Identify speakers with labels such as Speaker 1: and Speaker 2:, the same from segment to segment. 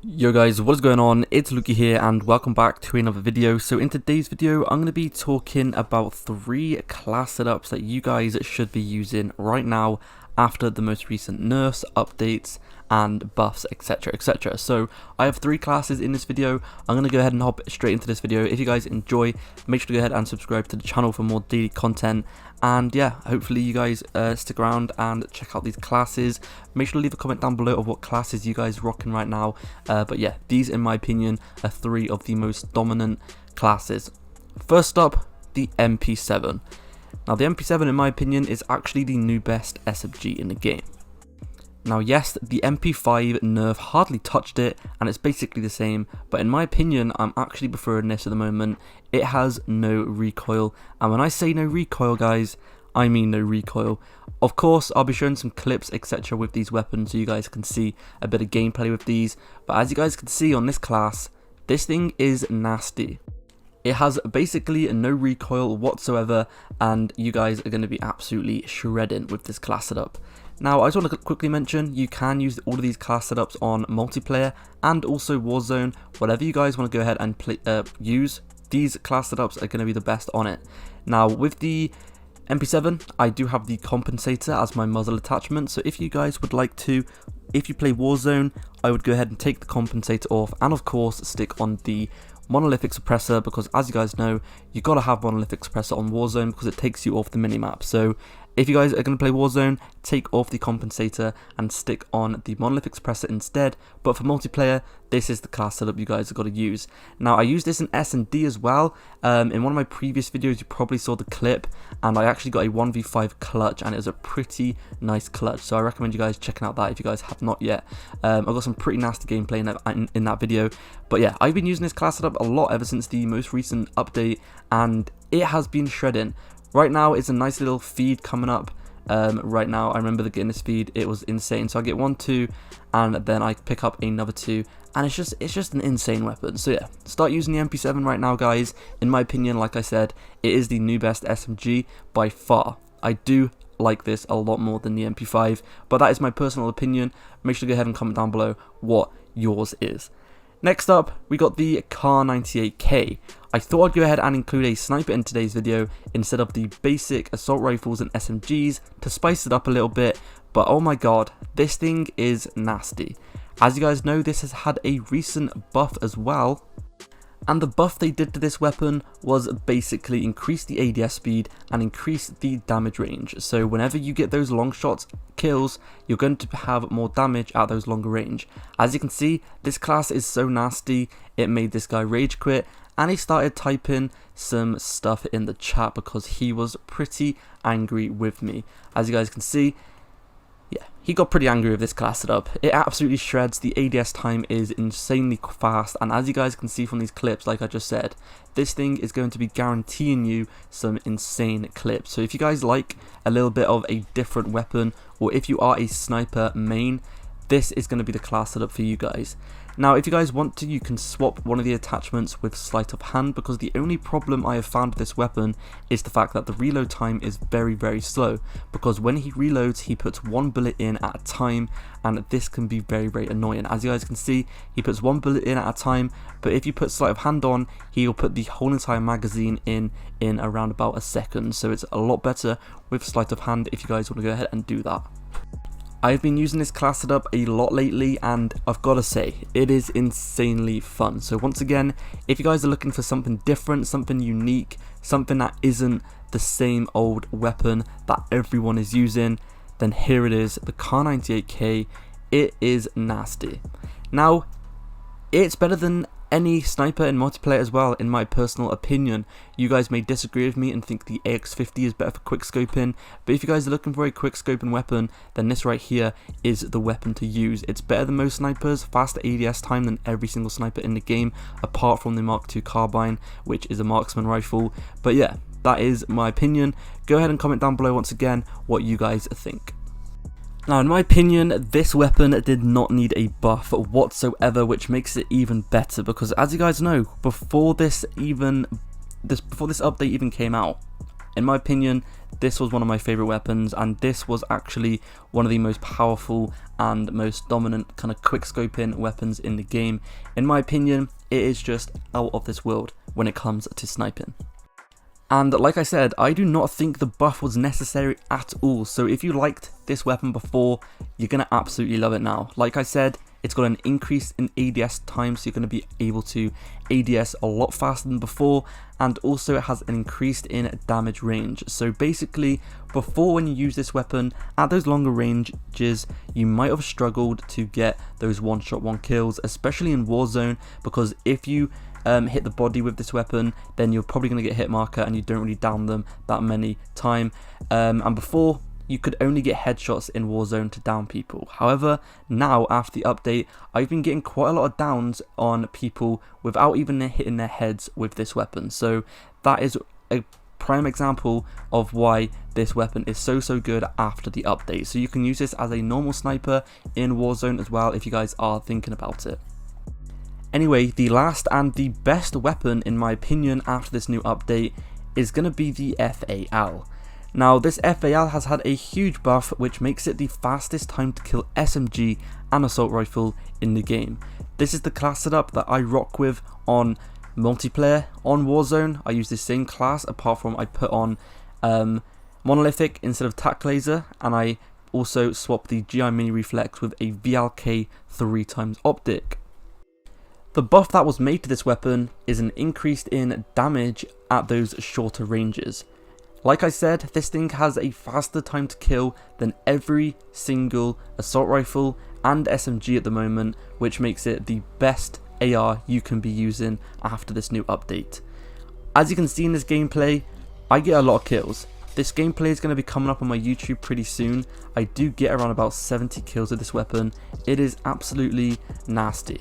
Speaker 1: Yo guys, what is going on? It's Luki here and welcome back to another video. So in today's video, I'm going to be talking about 3 class setups that you guys should be using right now after the most recent nerfs, updates and buffs, etc, etc. So I have 3 classes in this video. I'm going to go ahead and hop straight into this video. If you guys enjoy, make sure to go ahead and subscribe to the channel for more daily content. And yeah, hopefully you guys stick around and check out these classes. Make sure to leave a comment down below of what classes you guys rocking right now. But yeah, these in my opinion are 3 of the most dominant classes. First up, the MP7. Now the MP7 in my opinion is actually the new best SMG in the game. Now yes, the MP5 nerf hardly touched it and it's basically the same, but in my opinion I'm actually preferring this at the moment. It has no recoil, and when I say no recoil guys, I mean no recoil. Of course I'll be showing some clips etc with these weapons so you guys can see a bit of gameplay with these, but as you guys can see on this class, this thing is nasty. It has basically no recoil whatsoever and you guys are going to be absolutely shredding with this class setup. Now I just want to quickly mention you can use all of these class setups on multiplayer and also Warzone. Whatever you guys want to go ahead and use, these class setups are going to be the best on it. Now with the MP7 I do have the compensator as my muzzle attachment, so if you guys would like to, if you play Warzone, I would go ahead and take the compensator off and of course stick on the monolithic suppressor, because as you guys know you gotta have monolithic suppressor on Warzone because it takes you off the minimap. So if you guys are going to play Warzone, take off the compensator and stick on the monolithic suppressor instead, but for multiplayer this is the class setup you guys have got to use. Now I use this in S&D as well. In one of my previous videos you probably saw the clip and I actually got a 1v5 clutch and it was a pretty nice clutch, so I recommend you guys checking out that if you guys have not yet. I've got some pretty nasty gameplay in that video, but yeah, I've been using this class setup a lot ever since the most recent update and it has been shredding. Right now it's a nice little feed coming up. Right now I remember getting this feed, it was insane. So I get 1, 2 and then I pick up another 2 and it's just an insane weapon. So yeah, start using the MP7 right now guys. In my opinion, like I said, it is the new best SMG by far. I do like this a lot more than the MP5, but that is my personal opinion. Make sure to go ahead and comment down below what yours is. Next up, we got the Kar98K. I thought I'd go ahead and include a sniper in today's video instead of the basic assault rifles and SMGs to spice it up a little bit, but oh my god, this thing is nasty. As you guys know, this has had a recent buff as well. And the buff they did to this weapon was basically increase the ADS speed and increase the damage range. So whenever you get those long shots kills, you're going to have more damage at those longer range. As you can see, this class is so nasty, it made this guy rage quit and he started typing some stuff in the chat because he was pretty angry with me. As you guys can see, yeah, he got pretty angry with this class setup. It absolutely shreds. The ADS time is insanely fast, and as you guys can see from these clips, like I just said, this thing is going to be guaranteeing you some insane clips. So if you guys like a little bit of a different weapon, or if you are a sniper main, this is going to be the class setup for you guys. Now if you guys want to, you can swap one of the attachments with sleight of hand, because the only problem I have found with this weapon is the fact that the reload time is very slow, because when he reloads he puts 1 bullet in at a time and this can be very annoying. As you guys can see, he puts 1 bullet in at a time, but if you put sleight of hand on, he'll put the whole entire magazine in around about a second. So it's a lot better with sleight of hand if you guys want to go ahead and do that. I've been using this class setup a lot lately and I've got to say, it is insanely fun. So once again, if you guys are looking for something different, something unique, something that isn't the same old weapon that everyone is using, then here it is, the Kar98K. It is nasty. Now, it's better than any sniper in multiplayer as well, in my personal opinion. You guys may disagree with me and think the AX50 is better for quick scoping, but if you guys are looking for a quick scoping weapon, then this right here is the weapon to use. It's better than most snipers, faster ADS time than every single sniper in the game, apart from the Mark II carbine, which is a marksman rifle. But yeah, that is my opinion. Go ahead and comment down below once again what you guys think. Now in my opinion, this weapon did not need a buff whatsoever, which makes it even better, because as you guys know, before this update even came out, in my opinion, this was one of my favorite weapons, and this was actually one of the most powerful and most dominant kind of quick scoping weapons in the game. In my opinion, it is just out of this world when it comes to sniping. And like I said, I do not think the buff was necessary at all. So if you liked this weapon before, you're going to absolutely love it now. Like I said, it's got an increase in ADS time, so you're going to be able to ADS a lot faster than before, and also it has an increase in damage range. So basically, before, when you use this weapon at those longer ranges, you might have struggled to get those one-shot one kills, especially in Warzone, because if you hit the body with this weapon, then you're probably going to get hit marker and you don't really down them that many times. And before, you could only get headshots in Warzone to down people. However, now after the update, I've been getting quite a lot of downs on people without even hitting their heads with this weapon. So that is a prime example of why this weapon is so good after the update. So you can use this as a normal sniper in Warzone as well if you guys are thinking about it. Anyway, the last and the best weapon in my opinion after this new update is going to be the Fal. Now, this Fal has had a huge buff which makes it the fastest time to kill SMG and assault rifle in the game. This is the class setup that I rock with on multiplayer on Warzone. I use the same class, apart from I put on monolithic instead of tac laser, and I also swap the GI mini reflex with a VLK 3x optic. The buff that was made to this weapon is an increase in damage at those shorter ranges. Like I said, this thing has a faster time to kill than every single assault rifle and SMG at the moment, which makes it the best AR you can be using after this new update. As you can see in this gameplay, I get a lot of kills. This gameplay is going to be coming up on my YouTube pretty soon. I do get around about 70 kills with this weapon. It is absolutely nasty.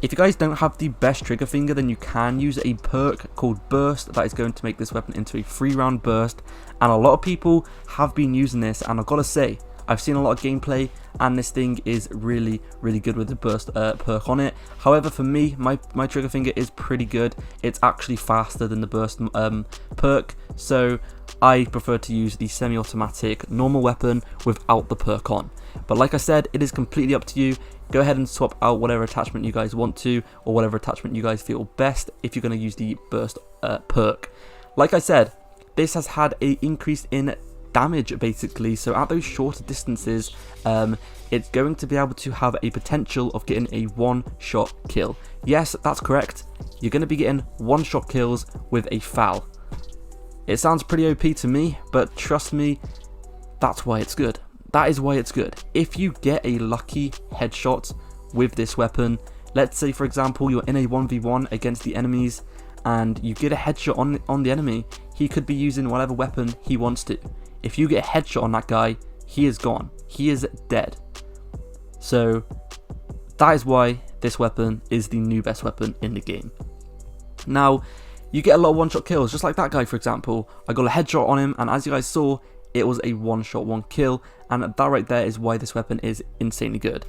Speaker 1: If you guys don't have the best trigger finger, then you can use a perk called Burst that is going to make this weapon into a 3-round burst, and a lot of people have been using this, and I've got to say, I've seen a lot of gameplay and this thing is really good with the burst perk on it. However, for me, my trigger finger is pretty good. It's actually faster than the burst perk, so I prefer to use the semi-automatic normal weapon without the perk on. But like I said, it is completely up to you. Go ahead and swap out whatever attachment you guys want to, or whatever attachment you guys feel best if you're going to use the burst perk. Like I said, this has had an increase in damage basically, so at those shorter distances, it's going to be able to have a potential of getting a one-shot kill. Yes, that's correct. You're going to be getting one-shot kills with a Fal. It sounds pretty OP to me, but trust me, that's why it's good. That is why it's good. If you get a lucky headshot with this weapon, let's say for example you're in a 1v1 against the enemies and you get a headshot on the enemy, he could be using whatever weapon he wants to. If you get a headshot on that guy, he is gone. He is dead. So that is why this weapon is the new best weapon in the game. Now, you get a lot of one-shot kills, just like that guy for example. I got a headshot on him, and as you guys saw, it was a one-shot one kill, and that right there is why this weapon is insanely good.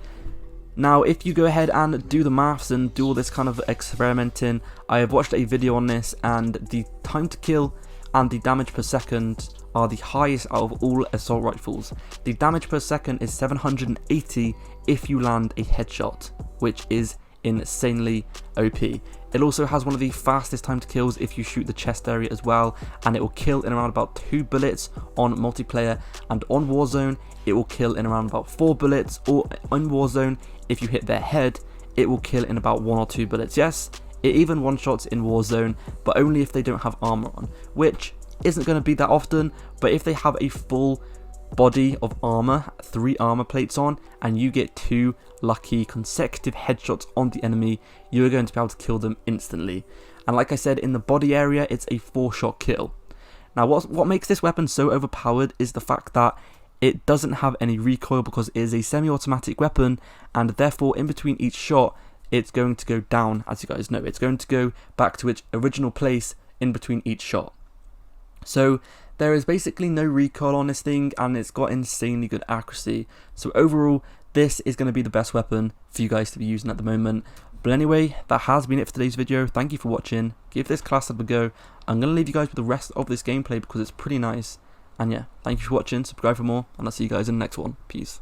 Speaker 1: Now, if you go ahead and do the maths and do all this kind of experimenting, I have watched a video on this, and the time to kill and the damage per second are the highest out of all assault rifles. The damage per second is 780 if you land a headshot, which is insanely OP. It also has one of the fastest time to kills if you shoot the chest area as well, and it will kill in around about 2 bullets on multiplayer, and on Warzone it will kill in around about 4 bullets, or on Warzone if you hit their head it will kill in about 1 or 2 bullets. Yes, it even one-shots in Warzone, but only if they don't have armor on, which isn't going to be that often. But if they have a full body of armor, 3 armor plates on, and you get 2 lucky consecutive headshots on the enemy, you are going to be able to kill them instantly. And like I said, in the body area it's a 4-shot kill. Now what makes this weapon so overpowered is the fact that it doesn't have any recoil, because it is a semi-automatic weapon, and therefore in between each shot it's going to go down. As you guys know, it's going to go back to its original place in between each shot. So there is basically no recoil on this thing, and it's got insanely good accuracy. So overall, this is going to be the best weapon for you guys to be using at the moment. But anyway, that has been it for today's video. Thank you for watching. Give this class setup a go. I'm going to leave you guys with the rest of this gameplay because it's pretty nice. And yeah, thank you for watching, subscribe for more, and I'll see you guys in the next one. Peace.